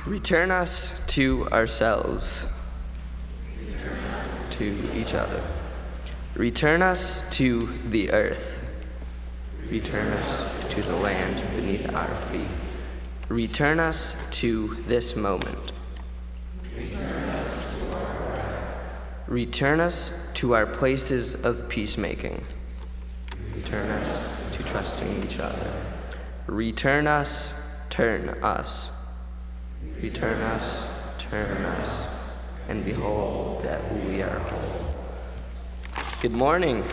Return us to ourselves, to each other. Return us to the earth. Return us to the land beneath our feet. Return us to this moment. Return us to our places of peacemaking. Return us to trusting each other. Return us, turn us. Return us, turn us, and behold that we are whole. Good morning.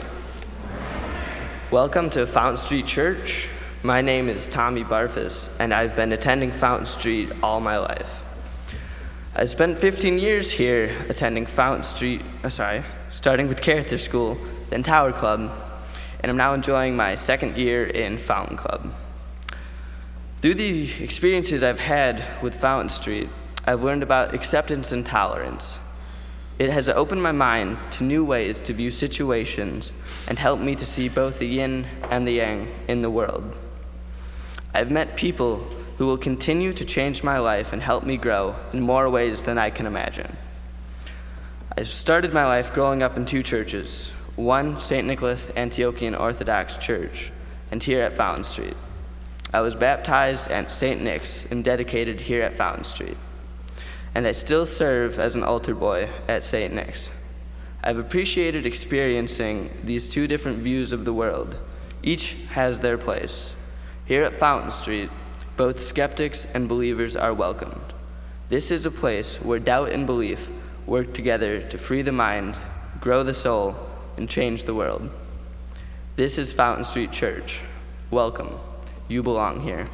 Welcome to Fountain Street Church. My name is Tommy Barfus, and I've been attending Fountain Street all my life. I spent 15 years here attending starting with Carruthers School, then Tower Club, and I'm now enjoying my second year in Fountain Club. Through the experiences I've had with Fountain Street, I've learned about acceptance and tolerance. It has opened my mind to new ways to view situations and helped me to see both the yin and the yang in the world. I've met people who will continue to change my life and help me grow in more ways than I can imagine. I started my life growing up in two churches, one St. Nicholas Antiochian Orthodox Church, and here at Fountain Street. I was baptized at St. Nick's and dedicated here at Fountain Street, and I still serve as an altar boy at St. Nick's. I've appreciated experiencing these two different views of the world. Each has their place. Here at Fountain Street, both skeptics and believers are welcomed. This is a place where doubt and belief work together to free the mind, grow the soul, and change the world. This is Fountain Street Church. Welcome. You belong here.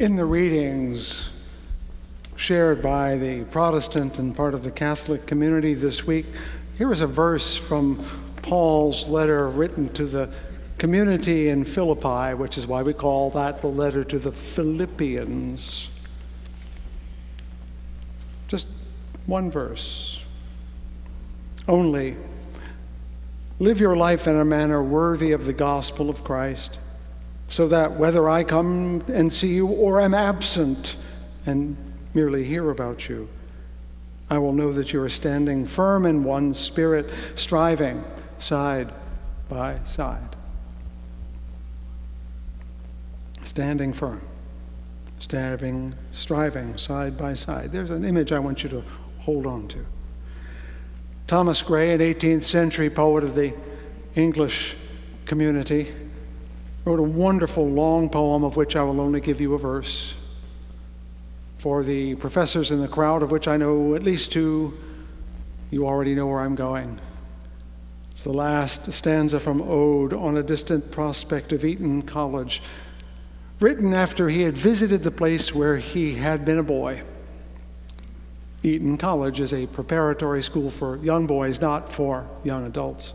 In the readings shared by the Protestant and part of the Catholic community this week, here is a verse from Paul's letter written to the community in Philippi, which is why we call that the letter to the Philippians. Just one verse. Only live your life in a manner worthy of the gospel of Christ, so that whether I come and see you or am absent and merely hear about you, I will know that you are standing firm in one spirit, striving side by side. Standing firm, striving side by side. There's an image I want you to hold on to. Thomas Gray, an 18th century poet of the English community, wrote a wonderful long poem of which I will only give you a verse. For the professors in the crowd, of which I know at least two, you already know where I'm going. It's the last stanza from Ode on a Distant Prospect of Eton College, written after he had visited the place where he had been a boy. Eton College is a preparatory school for young boys, not for young adults.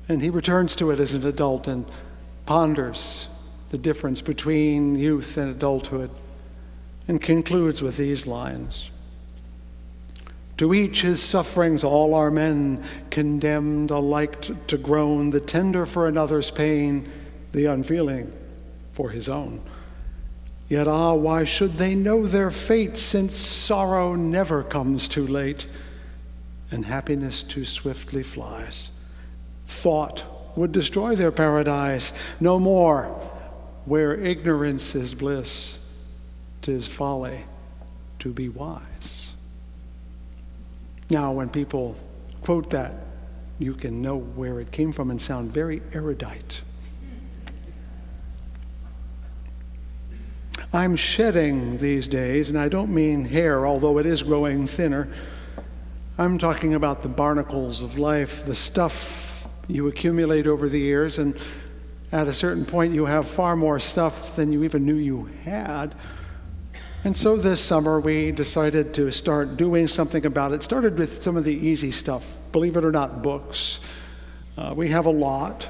And he returns to it as an adult and ponders the difference between youth and adulthood, and concludes with these lines. To each his sufferings, all are men, condemned alike to groan, the tender for another's pain, the unfeeling for his own. Yet, why should they know their fate, since sorrow never comes too late, and happiness too swiftly flies? Thought would destroy their paradise. No more, where ignorance is bliss, 'tis folly to be wise. Now, when people quote that, you can know where it came from and sound very erudite. I'm shedding these days, and I don't mean hair, although it is growing thinner. I'm talking about the barnacles of life, the stuff you accumulate over the years, and at a certain point you have far more stuff than you even knew you had. And so this summer we decided to start doing something about it. Started with some of the easy stuff, believe it or not, books. We have a lot.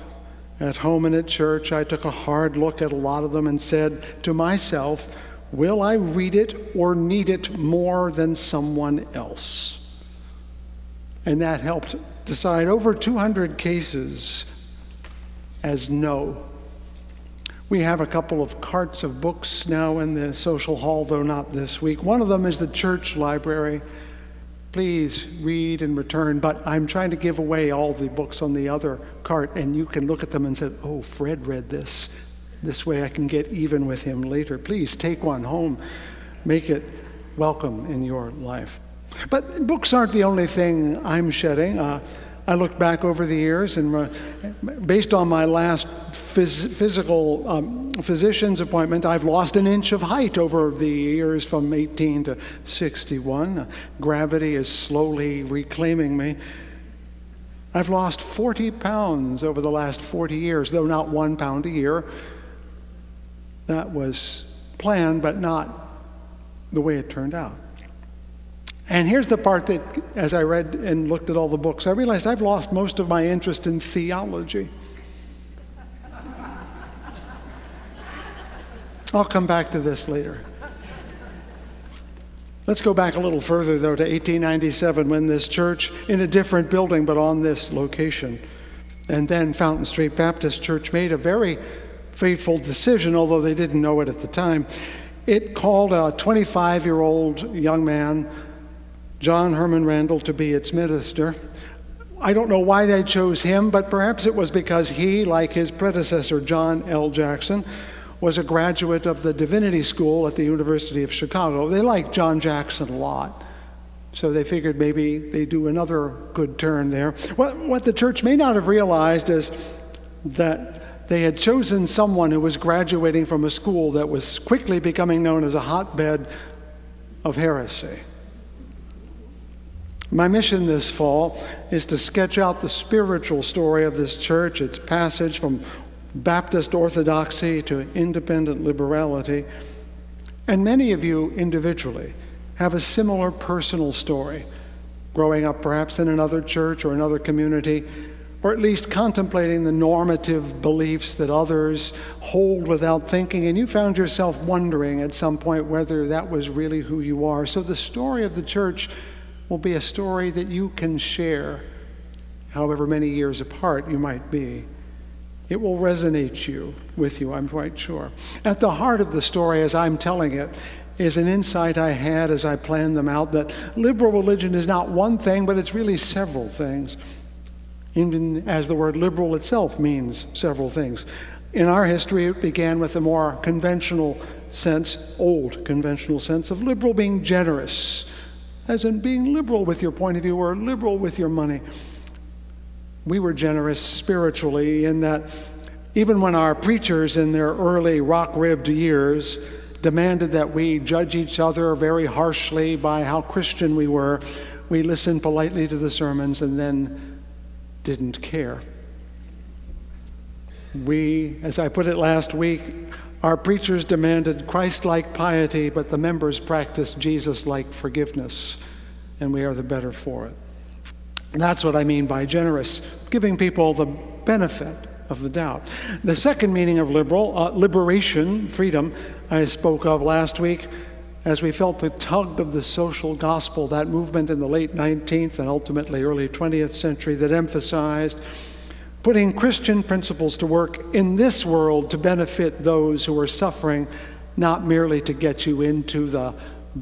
At home and at church, I took a hard look at a lot of them and said to myself, will I read it or need it more than someone else? And that helped decide over 200 cases as no. We have a couple of carts of books now in the social hall, though not this week. One of them is the church library. Please read and return, but I'm trying to give away all the books on the other cart, and you can look at them and say, oh, Fred read this. This way I can get even with him later. Please take one home. Make it welcome in your life. But books aren't the only thing I'm shedding. I looked back over the years, and based on my last physician's appointment, I've lost an inch of height over the years from 18 to 61. Gravity is slowly reclaiming me. I've lost 40 pounds over the last 40 years, though not 1 pound a year. That was planned, but not the way it turned out. And here's the part that, as I read and looked at all the books, I realized I've lost most of my interest in theology. I'll come back to this later. Let's go back a little further, though, to 1897, when this church, in a different building but on this location, and then Fountain Street Baptist Church, made a very fateful decision, although they didn't know it at the time. It called a 25-year-old young man, John Herman Randall, to be its minister. I don't know why they chose him, but perhaps it was because he, like his predecessor, John L. Jackson, was a graduate of the Divinity School at the University of Chicago. They liked John Jackson a lot, so they figured maybe they'd do another good turn there. What the church may not have realized is that they had chosen someone who was graduating from a school that was quickly becoming known as a hotbed of heresy. My mission this fall is to sketch out the spiritual story of this church, its passage from Baptist orthodoxy to independent liberality. And many of you individually have a similar personal story, growing up perhaps in another church or another community, or at least contemplating the normative beliefs that others hold without thinking, and you found yourself wondering at some point whether that was really who you are. So the story of the church will be a story that you can share, however many years apart you might be. It will resonate with you, I'm quite sure. At the heart of the story, as I'm telling it, is an insight I had as I planned them out, that liberal religion is not one thing, but it's really several things, even as the word liberal itself means several things. In our history, it began with a more conventional sense, old conventional sense of liberal being generous, as in being liberal with your point of view or liberal with your money. We were generous spiritually in that even when our preachers in their early rock-ribbed years demanded that we judge each other very harshly by how Christian we were, we listened politely to the sermons and then didn't care. We, as I put it last week, our preachers demanded Christ-like piety, but the members practiced Jesus-like forgiveness, and we are the better for it. That's what I mean by generous, giving people the benefit of the doubt. The second meaning of liberal, liberation, freedom, I spoke of last week as we felt the tug of the social gospel, that movement in the late 19th and ultimately early 20th century that emphasized putting Christian principles to work in this world to benefit those who are suffering, not merely to get you into the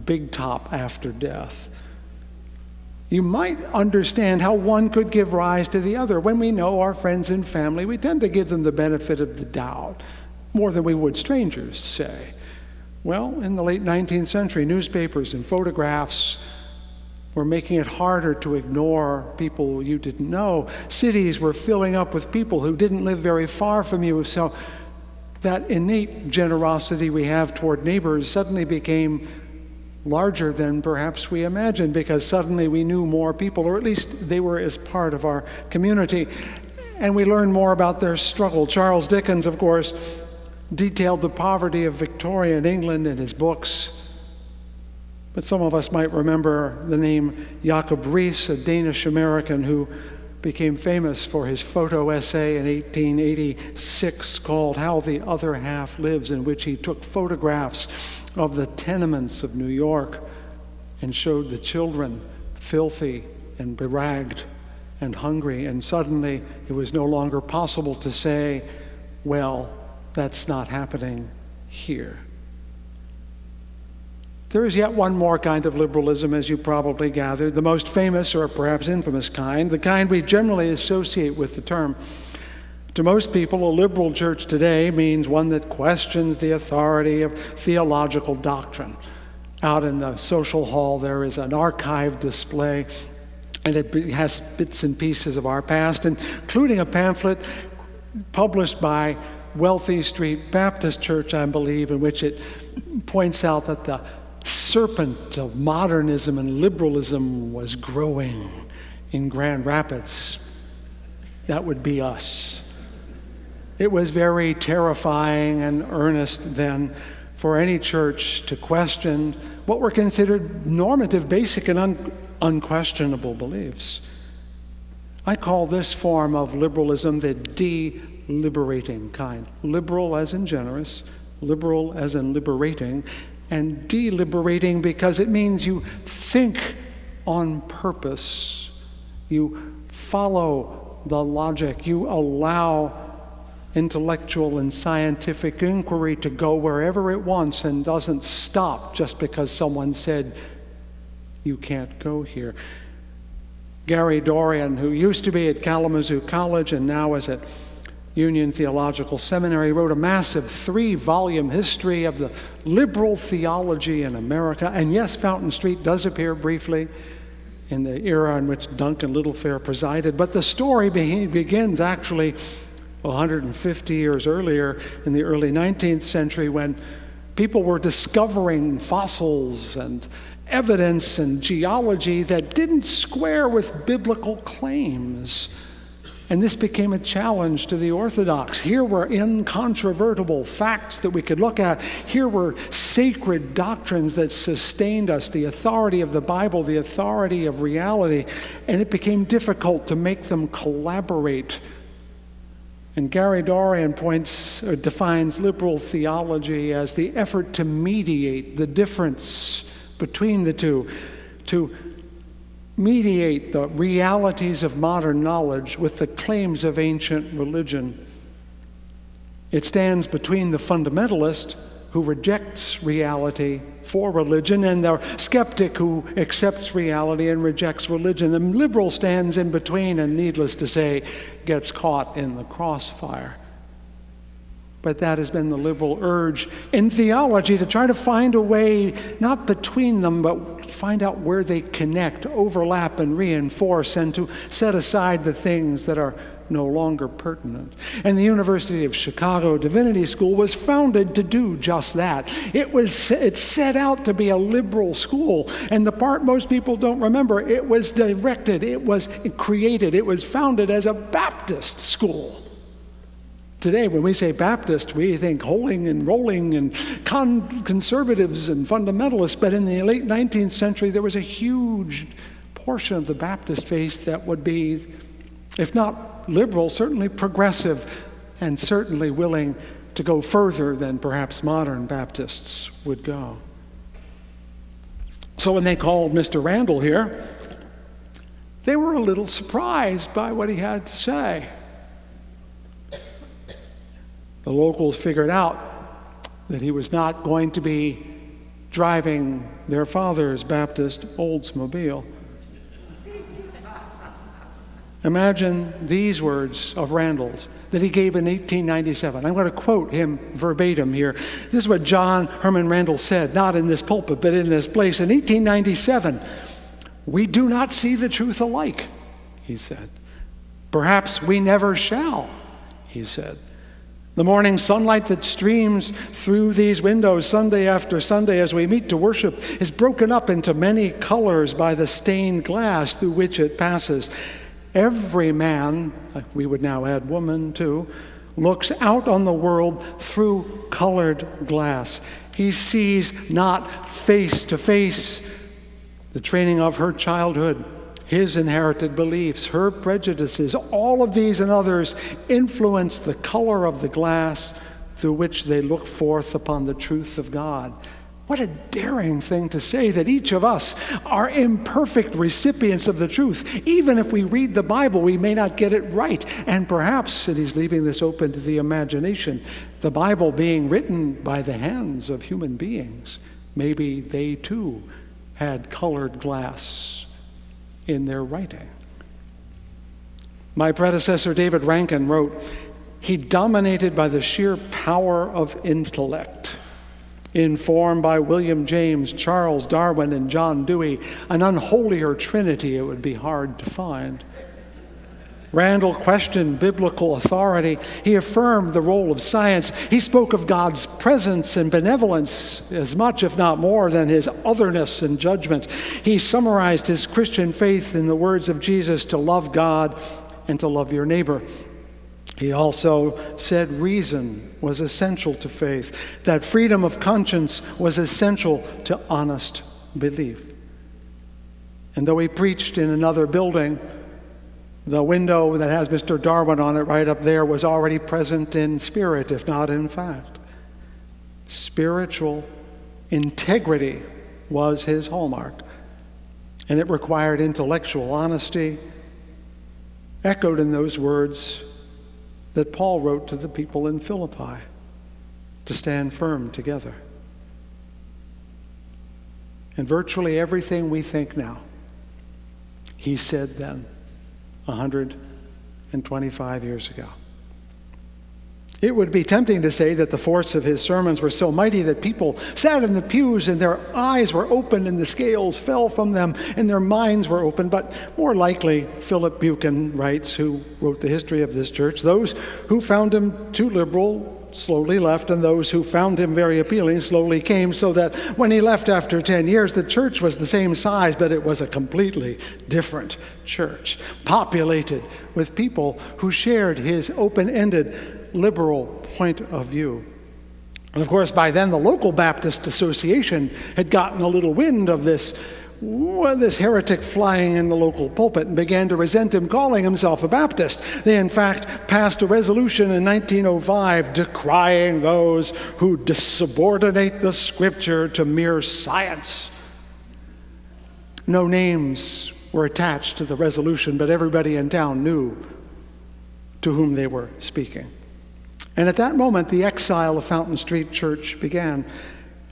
big top after death. You might understand how one could give rise to the other. When we know our friends and family, we tend to give them the benefit of the doubt, more than we would strangers, say. Well, in the late 19th century, newspapers and photographs were making it harder to ignore people you didn't know. Cities were filling up with people who didn't live very far from you, so that innate generosity we have toward neighbors suddenly became larger than perhaps we imagined, because suddenly we knew more people, or at least they were as part of our community, and we learned more about their struggle. Charles Dickens, of course, detailed the poverty of Victorian England in his books, but some of us might remember the name Jacob Riis, a Danish American who became famous for his photo essay in 1886 called How the Other Half Lives, in which he took photographs of the tenements of New York and showed the children filthy and beragged and hungry, and suddenly it was no longer possible to say, well, that's not happening here. There is yet one more kind of liberalism, as you probably gathered, the most famous or perhaps infamous kind, the kind we generally associate with the term. To most people, a liberal church today means one that questions the authority of theological doctrine. Out in the social hall, there is an archive display, and it has bits and pieces of our past, including a pamphlet published by Wealthy Street Baptist Church, I believe, in which it points out that the serpent of modernism and liberalism was growing in Grand Rapids. That would be us. It was very terrifying and earnest then for any church to question what were considered normative, basic, and unquestionable beliefs. I call this form of liberalism the deliberating kind. Liberal as in generous, liberal as in liberating, and deliberating because it means you think on purpose. You follow the logic. You allow intellectual and scientific inquiry to go wherever it wants and doesn't stop just because someone said, you can't go here. Gary Dorian, who used to be at Kalamazoo College and now is at Union Theological Seminary, wrote a massive 3-volume history of the liberal theology in America. And yes, Fountain Street does appear briefly in the era in which Duncan Littlefair presided, but the story begins actually 150 years earlier in the early 19th century when people were discovering fossils and evidence and geology that didn't square with biblical claims. And this became a challenge to the Orthodox. Here were incontrovertible facts that we could look at. Here were sacred doctrines that sustained us, the authority of the Bible, the authority of reality. And it became difficult to make them collaborate. And Gary Dorian defines liberal theology as the effort to mediate the difference between the two, to mediate the realities of modern knowledge with the claims of ancient religion. It stands between the fundamentalist who rejects reality for religion and the skeptic who accepts reality and rejects religion. The liberal stands in between and, needless to say, gets caught in the crossfire. But that has been the liberal urge in theology, to try to find a way, not between them, but find out where they connect, overlap, and reinforce, and to set aside the things that are no longer pertinent. And the University of Chicago Divinity School was founded to do just that. It set out to be a liberal school, and the part most people don't remember, it was directed, it was created, it was founded as a Baptist school. Today, when we say Baptist, we think holing and rolling and conservatives and fundamentalists. But in the late 19th century, there was a huge portion of the Baptist faith that would be, if not liberal, certainly progressive, and certainly willing to go further than perhaps modern Baptists would go. So when they called Mr. Randall here, they were a little surprised by what he had to say. The locals figured out that he was not going to be driving their father's Baptist Oldsmobile. Imagine these words of Randall's that he gave in 1897. I'm going to quote him verbatim here. This is what John Herman Randall said, not in this pulpit, but in this place. In 1897, "We do not see the truth alike," he said. "Perhaps we never shall," he said. "The morning sunlight that streams through these windows Sunday after Sunday as we meet to worship is broken up into many colors by the stained glass through which it passes. Every man," we would now add woman too, "looks out on the world through colored glass. He sees not face to face the training of her childhood, his inherited beliefs, her prejudices. All of these and others influence the color of the glass through which they look forth upon the truth of God." What a daring thing to say, that each of us are imperfect recipients of the truth. Even if we read the Bible, we may not get it right. And perhaps, and he's leaving this open to the imagination, the Bible being written by the hands of human beings, maybe they too had colored glass in their writing. My predecessor, David Rankin, wrote, "He dominated by the sheer power of intellect, informed by William James, Charles Darwin, and John Dewey, an unholier trinity it would be hard to find." Randall questioned biblical authority. He affirmed the role of science. He spoke of God's presence and benevolence as much, if not more, than his otherness and judgment. He summarized his Christian faith in the words of Jesus, to love God and to love your neighbor. He also said reason was essential to faith, that freedom of conscience was essential to honest belief. And though he preached in another building, the window that has Mr. Darwin on it right up there was already present in spirit, if not in fact. Spiritual integrity was his hallmark, and it required intellectual honesty, echoed in those words that Paul wrote to the people in Philippi, to stand firm together. And virtually everything we think now, he said then, 125 years ago. It would be tempting to say that the force of his sermons were so mighty that people sat in the pews and their eyes were open and the scales fell from them and their minds were open. But more likely, Philip Buchan writes, who wrote the history of this church, those who found him too liberal slowly left, and those who found him very appealing slowly came, so that when he left after 10 years, the church was the same size, but it was a completely different church, populated with people who shared his open-ended liberal point of view. And of course, by then, the local Baptist Association had gotten a little wind of this heretic flying in the local pulpit and began to resent him calling himself a Baptist. They, in fact, passed a resolution in 1905 decrying those who subordinate the Scripture to mere science. No names were attached to the resolution, but everybody in town knew to whom they were speaking. And at that moment, the exile of Fountain Street Church began.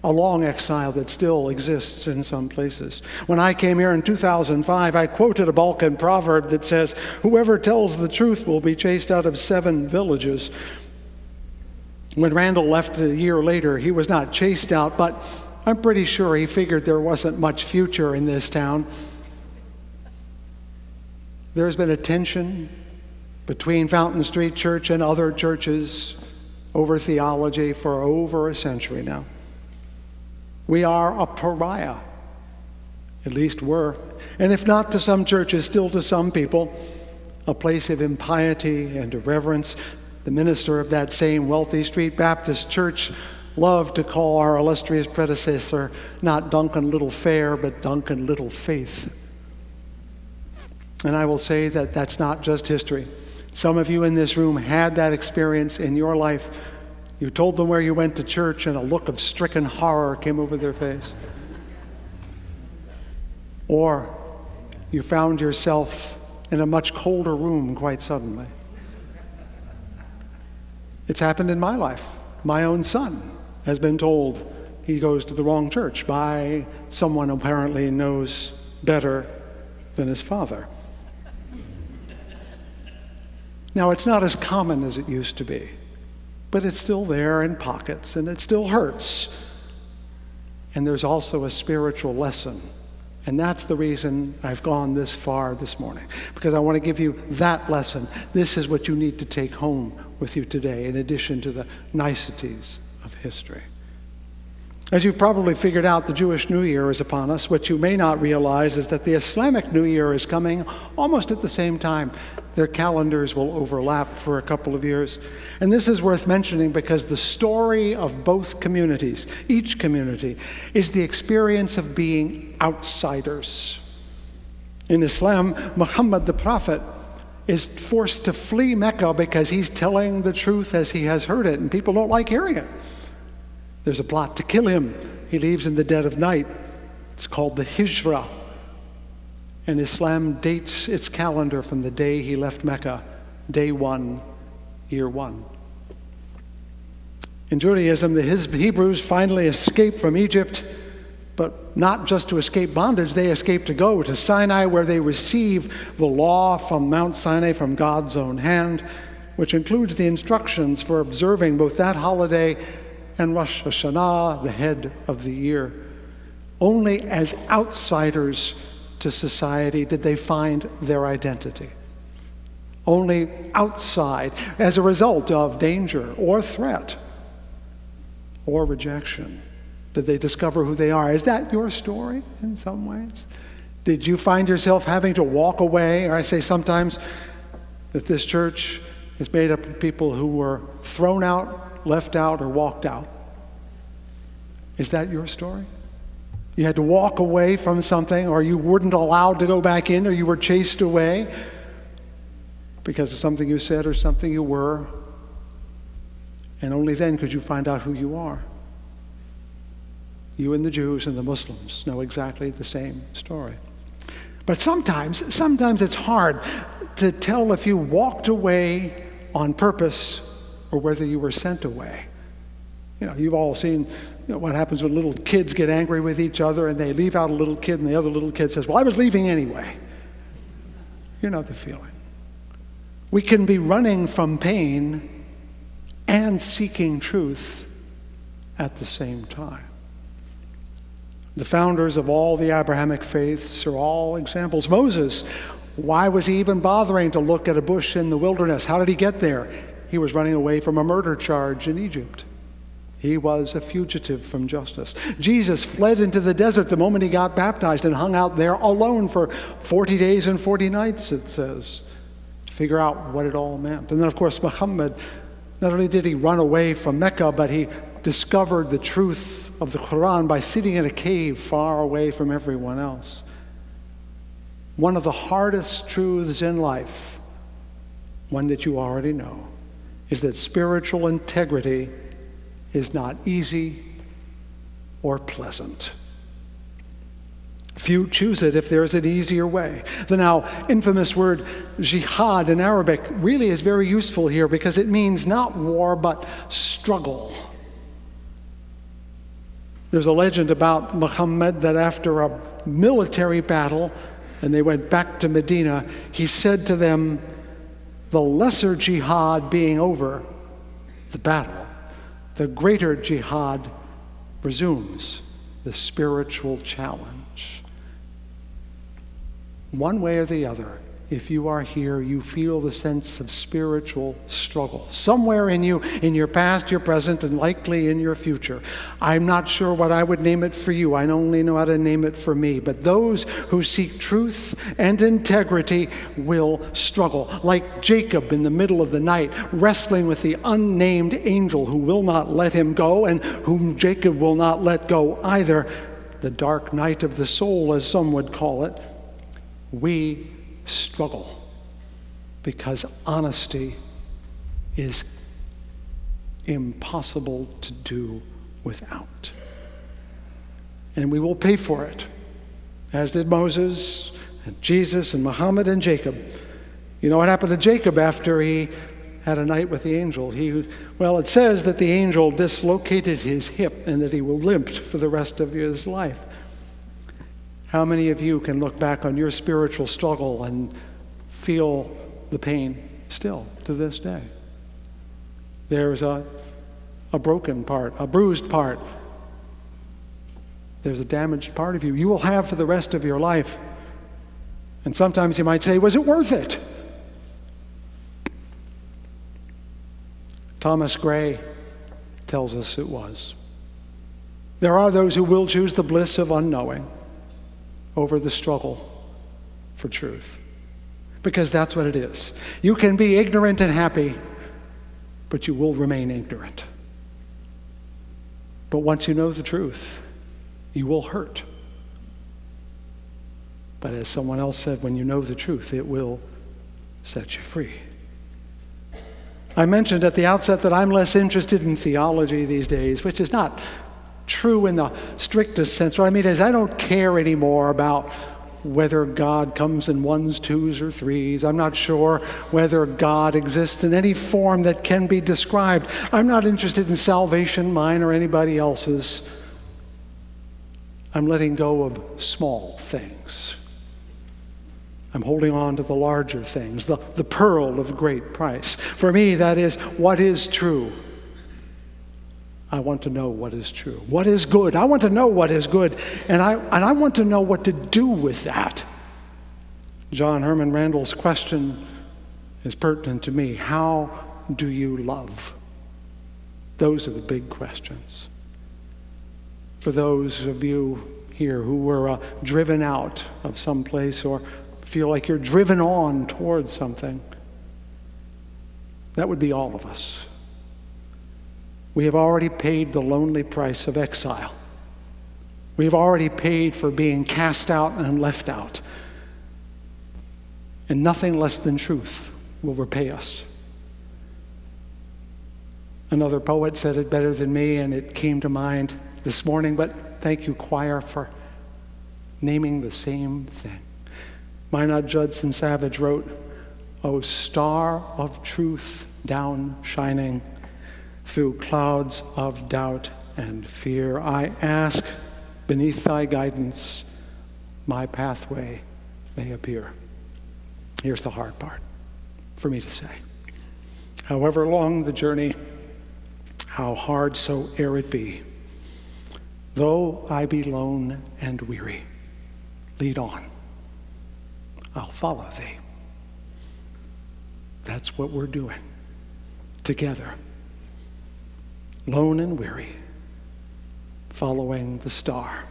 A long exile that still exists in some places. When I came here in 2005, I quoted a Balkan proverb that says, "Whoever tells the truth will be chased out of 7 villages." When Randall left a year later, he was not chased out, but I'm pretty sure he figured there wasn't much future in this town. There's been a tension between Fountain Street Church and other churches over theology for over a century now. We are a pariah, at least were, and if not to some churches, still to some people, a place of impiety and irreverence. The minister of that same wealthy Street Baptist church loved to call our illustrious predecessor not Duncan Little Fair, but Duncan Little Faith. And I will say that that's not just history. Some of you in this room had that experience in your life. You told them where you went to church, and a look of stricken horror came over their face. Or you found yourself in a much colder room quite suddenly. It's happened in my life. My own son has been told he goes to the wrong church by someone who apparently knows better than his father. Now, it's not as common as it used to be, but it's still there in pockets, and it still hurts. And there's also a spiritual lesson. And that's the reason I've gone this far this morning, because I want to give you that lesson. This is what you need to take home with you today, in addition to the niceties of history. As you've probably figured out, the Jewish New Year is upon us. What you may not realize is that the Islamic New Year is coming almost at the same time. Their calendars will overlap for a couple of years. And this is worth mentioning because the story of both communities, each community, is the experience of being outsiders. In Islam, Muhammad the Prophet is forced to flee Mecca because he's telling the truth as he has heard it, and people don't like hearing it. There's a plot to kill him. He leaves in the dead of night. It's called the Hijra. And Islam dates its calendar from the day he left Mecca, day 1, year 1. In Judaism, the Hebrews finally escape from Egypt, but not just to escape bondage. They escape to go to Sinai, where they receive the law from Mount Sinai from God's own hand, which includes the instructions for observing both that holiday and Rosh Hashanah, the head of the year. Only as outsiders to society did they find their identity. Only outside, as a result of danger or threat or rejection, did they discover who they are. Is that your story in some ways? Did you find yourself having to walk away? Or I say sometimes that this church is made up of people who were thrown out, left out, or walked out. Is that your story? You had to walk away from something, or you weren't allowed to go back in, or you were chased away because of something you said or something you were, and only then could you find out who you are. You and the Jews and the Muslims know exactly the same story. But sometimes it's hard to tell if you walked away on purpose or whether you were sent away. You know, you've all seen what happens when little kids get angry with each other and they leave out a little kid and the other little kid says, "Well, I was leaving anyway." You know the feeling. We can be running from pain and seeking truth at the same time. The founders of all the Abrahamic faiths are all examples. Moses, why was he even bothering to look at a bush in the wilderness? How did he get there? He was running away from a murder charge in Egypt. He was a fugitive from justice. Jesus fled into the desert the moment he got baptized and hung out there alone for 40 days and 40 nights, it says, to figure out what it all meant. And then, of course, Muhammad, not only did he run away from Mecca, but he discovered the truth of the Quran by sitting in a cave far away from everyone else. One of the hardest truths in life, one that you already know, is that spiritual integrity is not easy or pleasant. Few choose it if there's an easier way. The now infamous word jihad in Arabic really is very useful here because it means not war but struggle. There's a legend about Muhammad that after a military battle, and they went back to Medina, he said to them, the lesser jihad being over, the battle, the greater jihad resumes, the spiritual challenge. One way or the other, if you are here, you feel the sense of spiritual struggle. Somewhere in you, in your past, your present, and likely in your future. I'm not sure what I would name it for you. I only know how to name it for me. But those who seek truth and integrity will struggle. Like Jacob in the middle of the night, wrestling with the unnamed angel who will not let him go and whom Jacob will not let go either. The dark night of the soul, as some would call it. We struggle because honesty is impossible to do without. And we will pay for it, as did Moses and Jesus and Muhammad and Jacob. You know what happened to Jacob after he had a night with the angel? It says that the angel dislocated his hip and that he limped for the rest of his life. How many of you can look back on your spiritual struggle and feel the pain still to this day? There's a broken part, a bruised part. There's a damaged part of you. You will have for the rest of your life. And sometimes you might say, was it worth it? Thomas Gray tells us it was. There are those who will choose the bliss of unknowing over the struggle for truth. Because that's what it is. You can be ignorant and happy, but you will remain ignorant. But once you know the truth, you will hurt. But as someone else said, when you know the truth, it will set you free. I mentioned at the outset that I'm less interested in theology these days, which is not true in the strictest sense. What I mean is I don't care anymore about whether God comes in ones, twos, or threes. I'm not sure whether God exists in any form that can be described. I'm not interested in salvation, mine or anybody else's. I'm letting go of small things. I'm holding on to the larger things, the pearl of great price. For me, that is what is true. I want to know what is true. What is good? I want to know what is good. And I want to know what to do with that. John Herman Randall's question is pertinent to me. How do you love? Those are the big questions. For those of you here who were driven out of some place or feel like you're driven on towards something, that would be all of us. We have already paid the lonely price of exile. We have already paid for being cast out and left out. And nothing less than truth will repay us. Another poet said it better than me, and it came to mind this morning, but thank you, choir, for naming the same thing. Maynard Judson Savage wrote, "O star of truth down shining, through clouds of doubt and fear, I ask, beneath thy guidance, my pathway may appear." Here's the hard part for me to say. However long the journey, how hard soe'er it be, though I be lone and weary, lead on, I'll follow thee. That's what we're doing. together, lone and weary, following the star.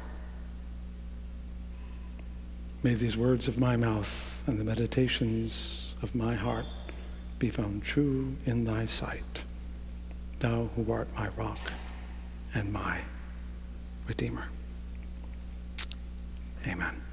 May these words of my mouth and the meditations of my heart be found true in thy sight, thou who art my rock and my Redeemer. Amen.